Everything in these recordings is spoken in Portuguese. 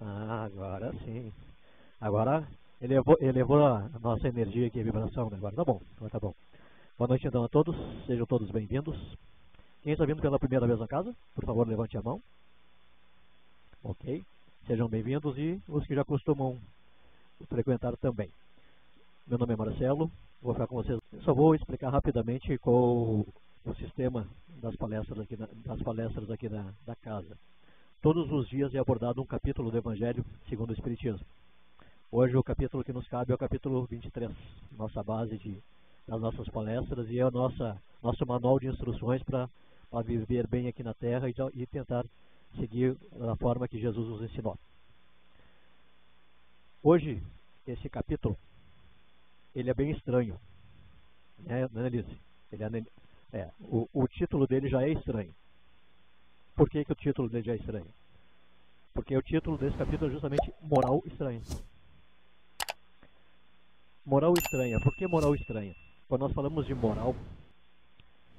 Ah, agora sim. Agora elevou a nossa energia aqui, a vibração, né? Agora tá bom. Boa noite então a todos, sejam todos bem-vindos. Quem está vindo pela primeira vez na casa, por favor levante a mão. Ok, sejam bem-vindos e os que já costumam frequentar também. Meu nome é Marcelo, vou ficar com vocês. Só vou explicar rapidamente qual o sistema das palestras aqui da casa. Todos os dias é abordado um capítulo do Evangelho segundo o Espiritismo. Hoje o capítulo que nos cabe é o capítulo 23, nossa base das nossas palestras e é o nosso manual de instruções para viver bem aqui na Terra e tentar seguir a forma que Jesus nos ensinou. Hoje, esse capítulo, ele é bem estranho, né, Annelise? O título dele já é estranho. Por que o título dele já é estranho? Porque o título desse capítulo é justamente Moral Estranha. Moral estranha. Por que moral estranha? Quando nós falamos de moral,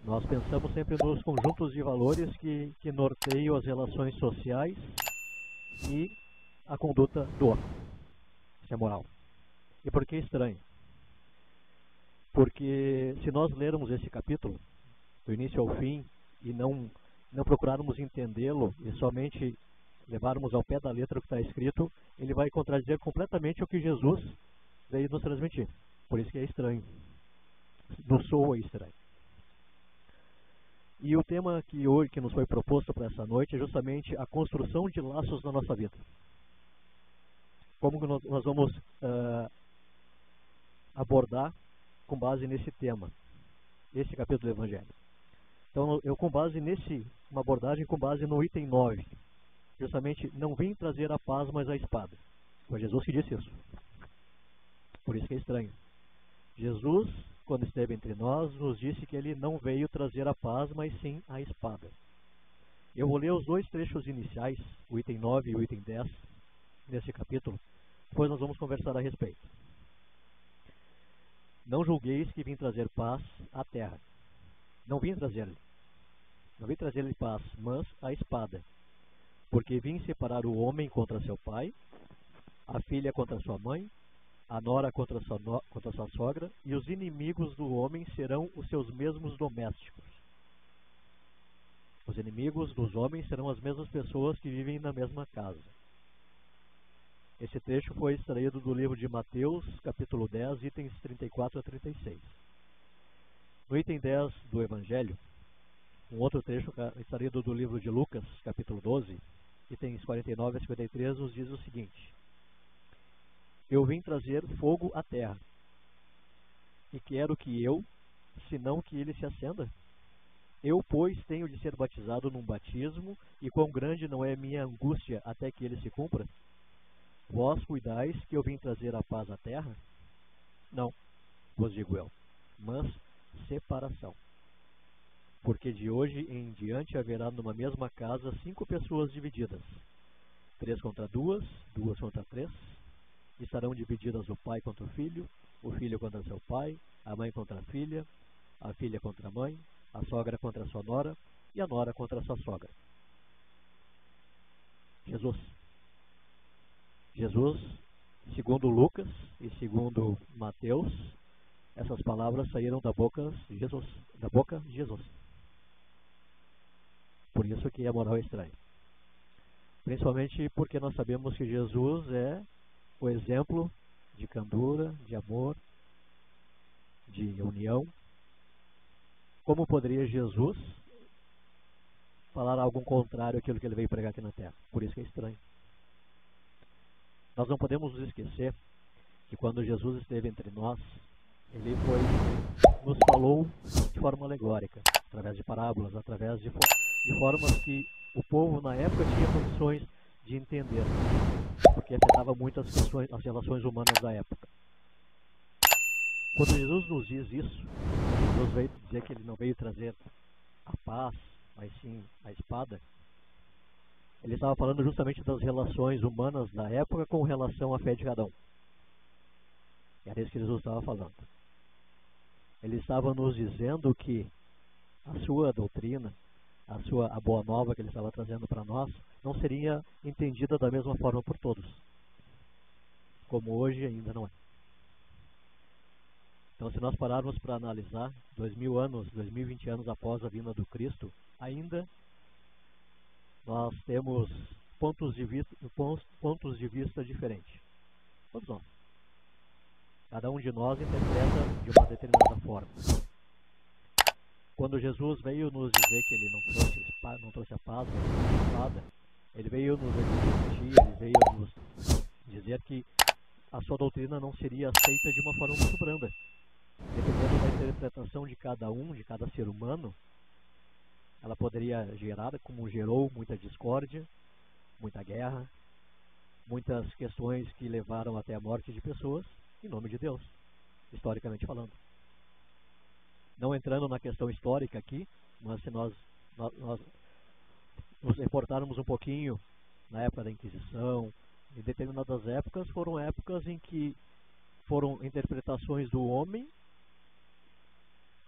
nós pensamos sempre nos conjuntos de valores que norteiam as relações sociais e a conduta do homem. Isso é moral. E por que estranho? Porque se nós lermos esse capítulo, do início ao fim, e não procurarmos entendê-lo e somente levarmos ao pé da letra o que está escrito, ele vai contradizer completamente o que Jesus veio nos transmitir. Por isso que é estranho. Nos soa estranho. E o tema que nos foi proposto para essa noite é justamente a construção de laços na nossa vida. Como que nós vamos abordar com base nesse tema, esse capítulo do Evangelho. Então, uma abordagem com base no item 9. Justamente, não vim trazer a paz, mas a espada. Foi Jesus que disse isso. Por isso que é estranho. Jesus, quando esteve entre nós, nos disse que ele não veio trazer a paz, mas sim a espada. Eu vou ler os dois trechos iniciais, o item 9 e o item 10, nesse capítulo, depois nós vamos conversar a respeito. Não julgueis que vim trazer paz à terra. Não vim trazer-lhe paz, mas a espada. Porque vim separar o homem contra seu pai, a filha contra sua mãe, a nora contra sua sogra, e os inimigos do homem serão os seus mesmos domésticos. Os inimigos dos homens serão as mesmas pessoas que vivem na mesma casa. Esse trecho foi extraído do livro de Mateus, capítulo 10, itens 34 a 36. No item 10 do Evangelho, um outro trecho extraído do livro de Lucas, capítulo 12, itens 49 a 53, nos diz o seguinte: Eu vim trazer fogo à terra, e quero que senão que ele se acenda. Eu, pois, tenho de ser batizado num batismo, e quão grande não é minha angústia até que ele se cumpra? Vós cuidais que eu vim trazer a paz à terra? Não, vos digo eu, mas separação. Porque de hoje em diante haverá numa mesma casa 5 pessoas divididas, 3 contra 2, 2 contra 3. Estarão divididas o pai contra o filho contra seu pai, a mãe contra a filha contra a mãe, a sogra contra a sua nora e a nora contra a sua sogra. Jesus, segundo Lucas e segundo Mateus, essas palavras saíram da boca de Jesus. Por isso que a moral é estranha. Principalmente porque nós sabemos que Jesus é o exemplo de candura, de amor, de união. Como poderia Jesus falar algo contrário àquilo que ele veio pregar aqui na Terra? Por isso que é estranho. Nós não podemos nos esquecer que quando Jesus esteve entre nós, ele nos falou de forma alegórica, através de parábolas, através de formas que o povo na época tinha condições de entender, porque afetava muito as relações humanas da época. Quando Jesus nos diz isso, Jesus veio dizer que ele não veio trazer a paz, mas sim a espada, ele estava falando justamente das relações humanas da época com relação à fé de cada um. Era isso que Jesus estava falando. Ele estava nos dizendo que a sua doutrina, a boa nova que ele estava trazendo para nós não seria entendida da mesma forma por todos, como hoje ainda não é. Então, se nós pararmos para analisar 2000 anos, 2020 anos após a vinda do Cristo, ainda nós temos pontos de vista diferentes. Todos nós. Cada um de nós interpreta de uma determinada forma. Quando Jesus veio nos dizer que ele não trouxe a paz, mas a espada, ele veio nos advertir, ele veio nos dizer que a sua doutrina não seria aceita de uma forma muito branda. Dependendo da interpretação de cada um, de cada ser humano, ela poderia gerar, como gerou, muita discórdia, muita guerra, muitas questões que levaram até a morte de pessoas, em nome de Deus, historicamente falando. Não entrando na questão histórica aqui, mas se nós nos reportarmos um pouquinho na época da Inquisição, em determinadas épocas, foram épocas em que foram interpretações do homem,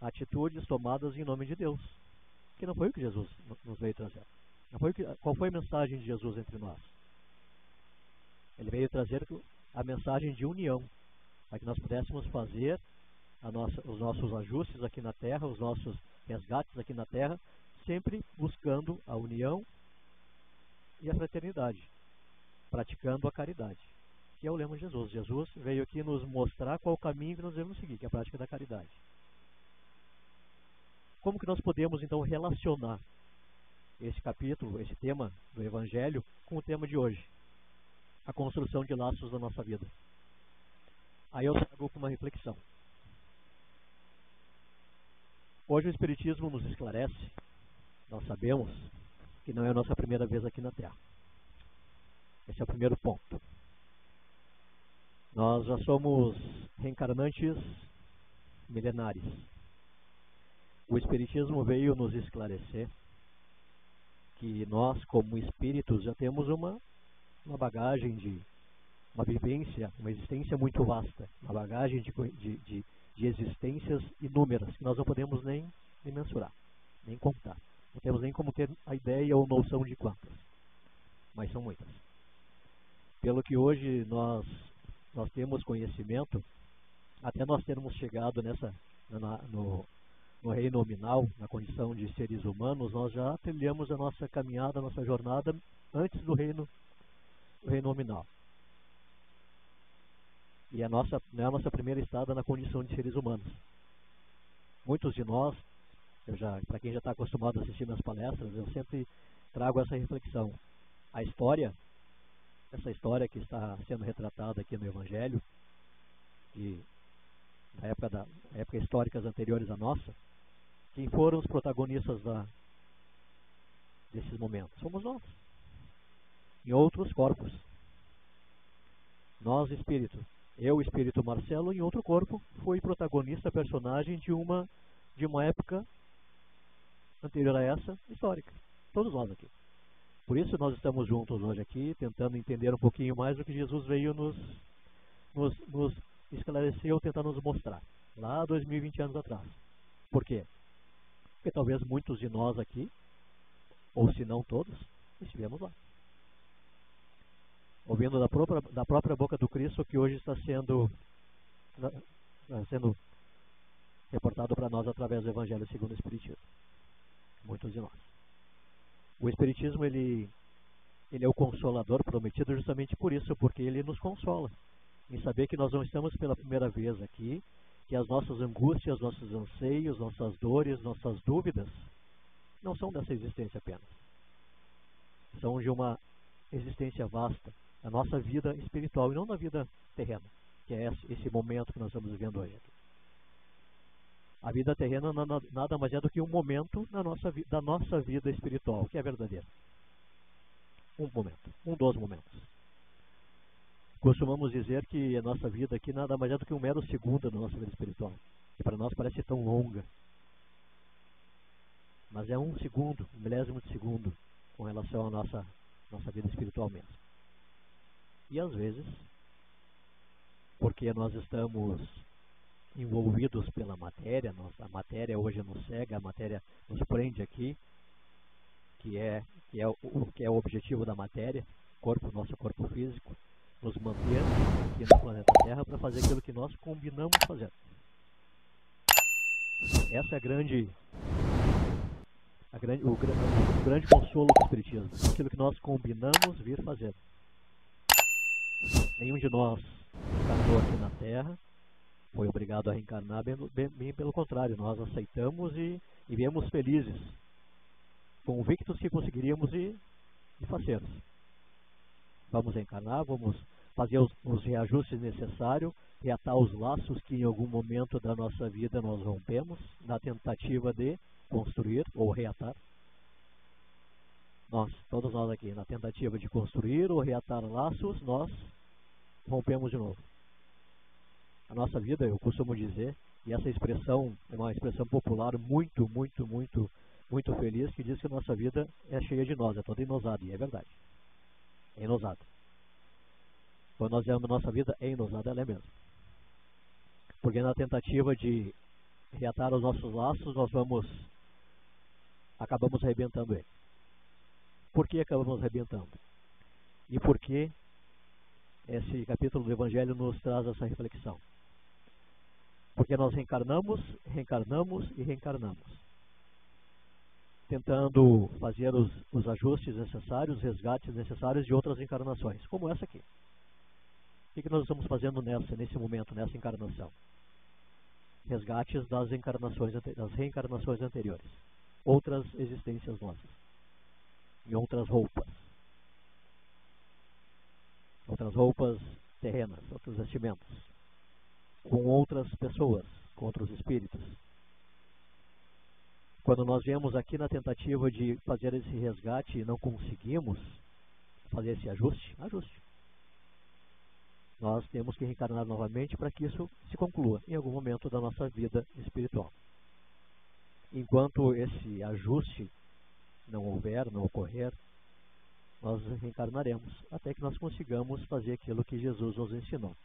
atitudes tomadas em nome de Deus, que não foi o que Jesus nos veio trazer. Qual foi a mensagem de Jesus entre nós? Ele veio trazer a mensagem de união, para que nós pudéssemos fazer os nossos ajustes aqui na terra, os nossos resgates aqui na terra, sempre buscando a união e a fraternidade, praticando a caridade, que é o lema de Jesus. Jesus veio aqui nos mostrar qual o caminho que nós devemos seguir, que é a prática da caridade. Como que nós podemos então relacionar esse capítulo, esse tema do Evangelho, com o tema de hoje? A construção de laços da nossa vida. Aí eu trago uma reflexão. Hoje o Espiritismo nos esclarece, nós sabemos que não é a nossa primeira vez aqui na Terra. Esse é o primeiro ponto. Nós já somos reencarnantes milenares. O Espiritismo veio nos esclarecer que nós, como espíritos, já temos uma bagagem de uma vivência, uma existência muito vasta, uma bagagem de existências inúmeras, que nós não podemos nem mensurar, nem contar. Não temos nem como ter a ideia ou noção de quantas, mas são muitas. Pelo que hoje nós temos conhecimento, até nós termos chegado no reino nominal, na condição de seres humanos, nós já trilhamos a nossa caminhada, a nossa jornada antes do reino nominal. E não é a nossa primeira estada na condição de seres humanos. Muitos de nós, para quem já está acostumado a assistir minhas palestras, eu sempre trago essa reflexão. Essa história que está sendo retratada aqui no Evangelho, da época históricas anteriores à nossa, quem foram os protagonistas desses momentos? Somos nós, em outros corpos. Nós, espírito. Eu, espírito Marcelo, em outro corpo, fui protagonista, personagem de uma época anterior a essa, histórica. Todos nós aqui. Por isso nós estamos juntos hoje aqui, tentando entender um pouquinho mais do que Jesus veio nos esclareceu, tentar nos mostrar, lá 2020 anos atrás. Por quê? Porque talvez muitos de nós aqui, ou se não todos, estivemos lá. Ouvindo da própria boca do Cristo, que hoje está sendo reportado para nós através do Evangelho segundo o Espiritismo. Muitos de nós. O Espiritismo, ele é o consolador prometido justamente por isso, porque ele nos consola, em saber que nós não estamos pela primeira vez aqui, que as nossas angústias, nossos anseios, nossas dores, nossas dúvidas, não são dessa existência apenas. São de uma existência vasta, a nossa vida espiritual e não da vida terrena, que é esse momento que nós estamos vivendo hoje aqui. A vida terrena nada mais é do que um momento da nossa vida espiritual, que é verdadeira. Um momento, um dos momentos. Costumamos dizer que a nossa vida aqui nada mais é do que um mero segundo da nossa vida espiritual, que para nós parece tão longa. Mas é um segundo, um milésimo de segundo, com relação à nossa vida espiritual mesmo. E às vezes, porque nós estamos envolvidos pela matéria, a matéria hoje nos cega, a matéria nos prende aqui, que é o objetivo da matéria, nosso corpo físico, nos manter aqui no planeta Terra para fazer aquilo que nós combinamos fazer. Essa é o grande consolo do Espiritismo, aquilo que nós combinamos vir fazer. Nenhum de nós encarnou aqui na Terra, foi obrigado a reencarnar, bem pelo contrário, nós aceitamos e viemos felizes, convictos que conseguiríamos e fazer. Vamos reencarnar, vamos fazer os reajustes necessários, reatar os laços que em algum momento da nossa vida nós rompemos, na tentativa de construir ou reatar. Todos nós aqui, na tentativa de construir ou reatar laços, nós rompemos de novo. A nossa vida, eu costumo dizer, e essa expressão é uma expressão popular muito feliz, que diz que a nossa vida é cheia de nós, é toda enosada, e é verdade. É enosada. Quando nós vemos a nossa vida é enosada, ela é mesmo. Porque na tentativa de reatar os nossos laços, nós acabamos arrebentando ele. Por que acabamos arrebentando? E por que esse capítulo do Evangelho nos traz essa reflexão? Porque nós reencarnamos e reencarnamos, tentando fazer os ajustes necessários, os resgates necessários de outras encarnações, como essa aqui. O que nós estamos fazendo nesse momento, nessa encarnação? Resgates das reencarnações anteriores, outras existências nossas, em outras roupas terrenas, outros vestimentos, com outras pessoas, com outros espíritos. Quando nós viemos aqui na tentativa de fazer esse resgate e não conseguimos fazer esse ajuste, nós temos que reencarnar novamente para que isso se conclua em algum momento da nossa vida espiritual. Enquanto esse ajuste não ocorrer, nós reencarnaremos até que nós consigamos fazer aquilo que Jesus nos ensinou.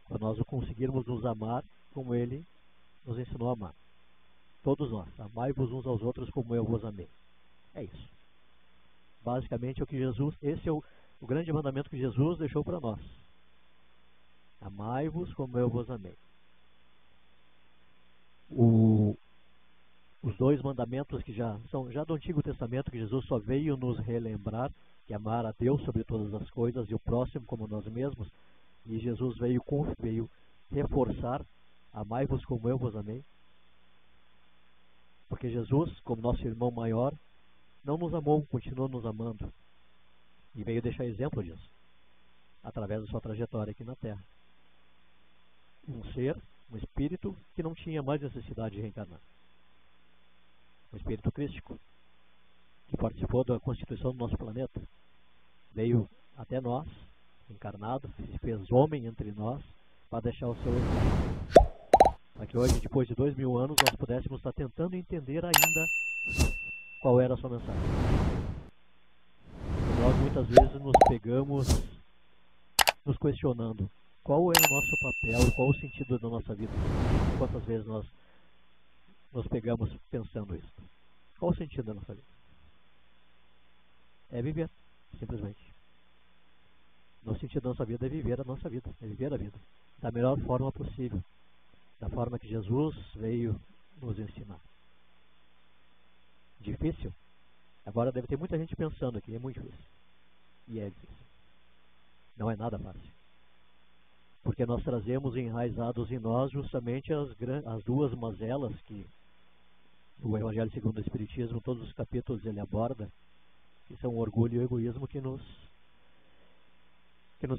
Quando nós conseguirmos nos amar como Ele nos ensinou a amar. Todos nós, amai-vos uns aos outros como eu vos amei. É isso. Basicamente, esse é o grande mandamento que Jesus deixou para nós. Amai-vos como eu vos amei. Os dois mandamentos que já do Antigo Testamento, que Jesus só veio nos relembrar, que é amar a Deus sobre todas as coisas e o próximo como nós mesmos, e Jesus veio reforçar, amai-vos como eu vos amei. Porque Jesus, como nosso irmão maior, não nos amou, continuou nos amando. E veio deixar exemplo disso, através da sua trajetória aqui na Terra. Um espírito que não tinha mais necessidade de reencarnar. Um espírito crístico, que participou da constituição do nosso planeta. Veio até nós, encarnado, se fez homem entre nós, para deixar o seu exemplo. Para que hoje, depois de 2000 anos, nós pudéssemos estar tentando entender ainda qual era a sua mensagem. E nós muitas vezes nos pegamos nos questionando qual é o nosso papel e qual o sentido da nossa vida. Quantas vezes nós nos pegamos pensando isso? Qual o sentido da nossa vida? É viver, simplesmente. O sentido da nossa vida é viver a nossa vida, é viver a vida da melhor forma possível, da forma que Jesus veio nos ensinar. Difícil? Agora deve ter muita gente pensando aqui, é muito difícil. E é difícil. Não é nada fácil. Porque nós trazemos enraizados em nós justamente as duas mazelas que o Evangelho segundo o Espiritismo, todos os capítulos ele aborda, que são o orgulho e o egoísmo que nos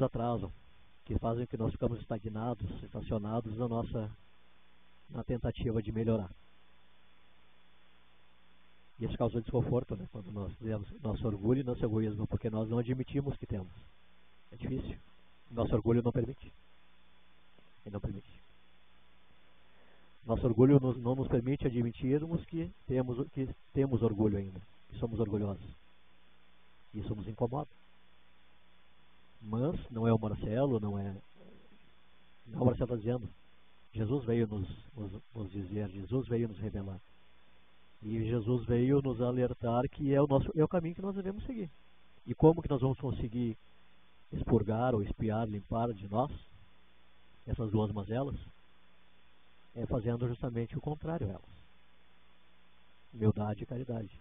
atrasam, que fazem que nós ficamos estagnados, estacionados na tentativa de melhorar. E isso causa desconforto, né? Quando nós temos nosso orgulho e nosso egoísmo, porque nós não admitimos que temos. É difícil. Nosso orgulho não permite. Ele não permite. Nosso orgulho não nos permite admitirmos que temos orgulho ainda, que somos orgulhosos. Isso nos incomoda. Mas não é o Marcelo, não é o Marcelo está dizendo. Jesus veio nos dizer, Jesus veio nos revelar. E Jesus veio nos alertar que é o caminho que nós devemos seguir. E como que nós vamos conseguir expurgar ou espiar, limpar de nós essas duas mazelas? É fazendo justamente o contrário a elas. Humildade e caridade.